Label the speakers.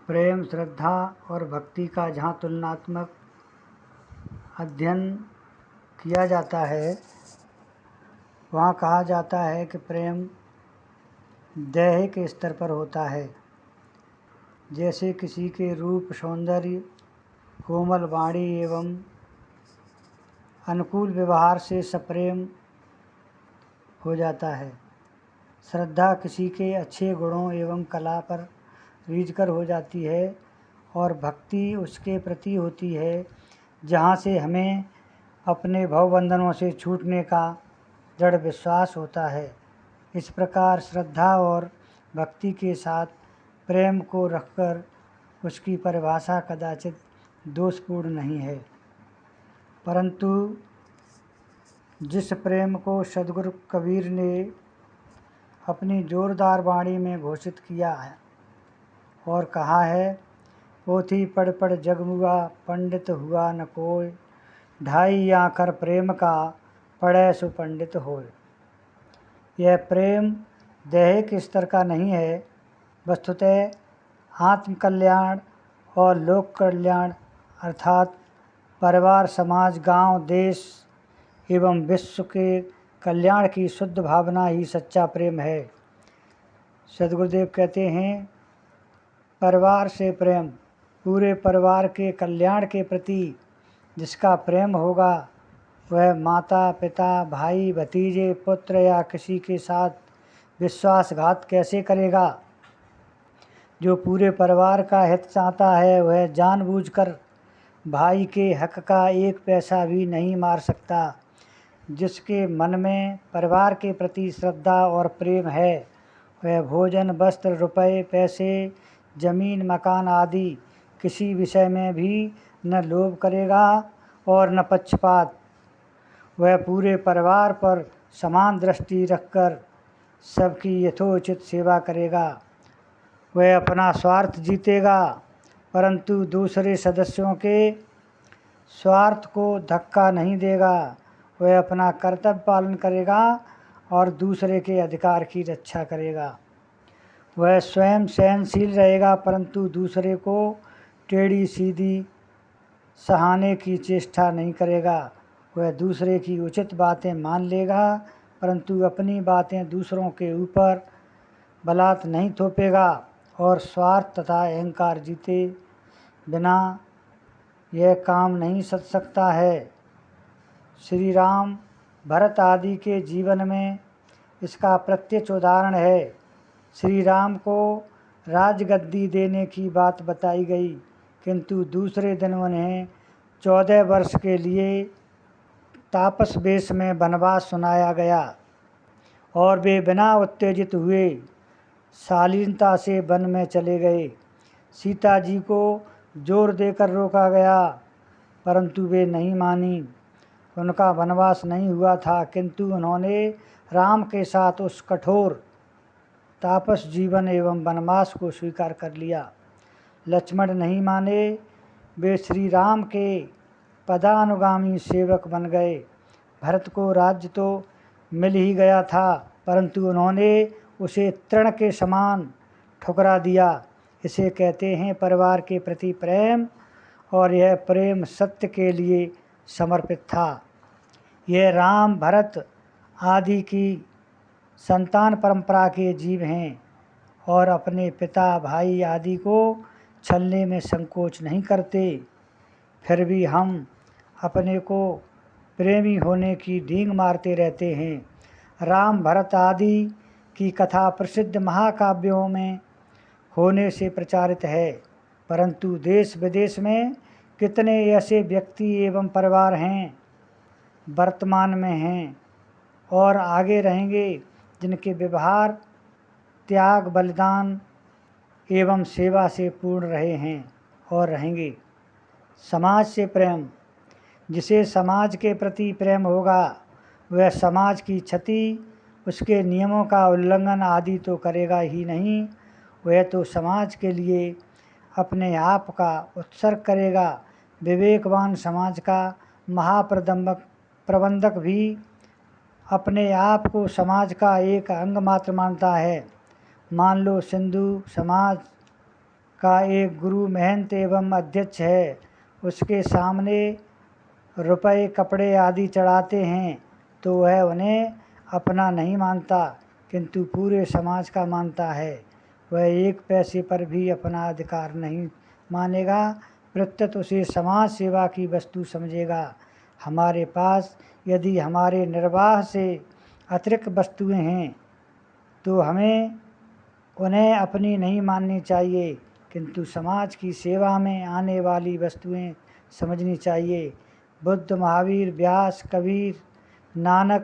Speaker 1: प्रेम, श्रद्धा और भक्ति का जहाँ तुलनात्मक अध्ययन किया जाता है वहाँ कहा जाता है कि प्रेम दैहिक स्तर पर होता है। जैसे किसी के रूप, सौंदर्य, कोमल वाणी एवं अनुकूल व्यवहार से सप्रेम हो जाता है। श्रद्धा किसी के अच्छे गुणों एवं कला पर रीझकर हो जाती है और भक्ति उसके प्रति होती है जहाँ से हमें अपने भवबंधनों से छूटने का दृढ़ विश्वास होता है। इस प्रकार श्रद्धा और भक्ति के साथ प्रेम को रखकर उसकी परिभाषा कदाचित दोषपूर्ण नहीं है, परंतु जिस प्रेम को सद्गुरु कबीर ने अपनी जोरदार वाणी में घोषित किया है और कहा है, पोथी पढ़ पढ़ जगमुआ, पंडित हुआ न कोय, ढाई आँखर प्रेम का, पढ़े सो पंडित होय। यह प्रेम दैहिक स्तर का नहीं है, वस्तुतः आत्म कल्याण और लोक कल्याण अर्थात परिवार, समाज, गांव, देश एवं विश्व के कल्याण की शुद्ध भावना ही सच्चा प्रेम है। सद्गुरुदेव कहते हैं, परिवार से प्रेम, पूरे परिवार के कल्याण के प्रति जिसका प्रेम होगा वह माता, पिता, भाई, भतीजे, पुत्र या किसी के साथ विश्वासघात कैसे करेगा। जो पूरे परिवार का हित चाहता है वह जानबूझकर भाई के हक का एक पैसा भी नहीं मार सकता। जिसके मन में परिवार के प्रति श्रद्धा और प्रेम है वह भोजन, वस्त्र, रुपए, पैसे, जमीन, मकान आदि किसी विषय में भी न लोभ करेगा और न पक्षपात। वह पूरे परिवार पर समान दृष्टि रखकर सबकी यथोचित सेवा करेगा। वह अपना स्वार्थ जीतेगा परंतु दूसरे सदस्यों के स्वार्थ को धक्का नहीं देगा। वह अपना कर्तव्य पालन करेगा और दूसरे के अधिकार की रक्षा करेगा। वह स्वयं सहनशील रहेगा परंतु दूसरे को टेढ़ी सीधी सहाने की चेष्टा नहीं करेगा। वह दूसरे की उचित बातें मान लेगा परंतु अपनी बातें दूसरों के ऊपर बलात् नहीं थोपेगा और स्वार्थ तथा अहंकार जीते बिना यह काम नहीं सध सकता है। श्री राम, भरत आदि के जीवन में इसका प्रत्यक्ष उदाहरण है। श्री राम को राजगद्दी देने की बात बताई गई किंतु दूसरे दिन उन्हें 14 वर्ष के लिए तापस वेश में वनवास सुनाया गया और वे बिना उत्तेजित हुए शालीनता से वन में चले गए। सीता जी को जोर देकर रोका गया परंतु वे नहीं मानी। उनका वनवास नहीं हुआ था किंतु उन्होंने राम के साथ उस कठोर तापस जीवन एवं वनवास को स्वीकार कर लिया। लक्ष्मण नहीं माने, वे श्री राम के पदानुगामी सेवक बन गए। भरत को राज्य तो मिल ही गया था परंतु उन्होंने उसे तृण के समान ठुकरा दिया। इसे कहते हैं परिवार के प्रति प्रेम और यह प्रेम सत्य के लिए समर्पित था। यह राम, भरत आदि की संतान परंपरा के जीव हैं और अपने पिता, भाई आदि को छलने में संकोच नहीं करते। फिर भी हम अपने को प्रेमी होने की डींग मारते रहते हैं। राम, भरत आदि की कथा प्रसिद्ध महाकाव्यों में होने से प्रचारित है परंतु देश विदेश में कितने ऐसे व्यक्ति एवं परिवार हैं, वर्तमान में हैं और आगे रहेंगे जिनके व्यवहार त्याग, बलिदान एवं सेवा से पूर्ण रहे हैं और रहेंगे। समाज से प्रेम, जिसे समाज के प्रति प्रेम होगा वह समाज की क्षति, उसके नियमों का उल्लंघन आदि तो करेगा ही नहीं, वह तो समाज के लिए अपने आप का उत्सर्ग करेगा। विवेकवान समाज का प्रबंधक भी अपने आप को समाज का एक अंग मात्र मानता है। मान लो सिंधु समाज का एक गुरु महंत एवं अध्यक्ष है, उसके सामने रुपए कपड़े आदि चढ़ाते हैं तो वह उन्हें अपना नहीं मानता, किंतु पूरे समाज का मानता है। वह एक पैसे पर भी अपना अधिकार नहीं मानेगा, प्रत्युत उसे समाज सेवा की वस्तु समझेगा। हमारे पास यदि हमारे निर्वाह से अतिरिक्त वस्तुएं हैं तो हमें उन्हें अपनी नहीं माननी चाहिए, किंतु समाज की सेवा में आने वाली वस्तुएं समझनी चाहिए। बुद्ध, महावीर, व्यास, कबीर, नानक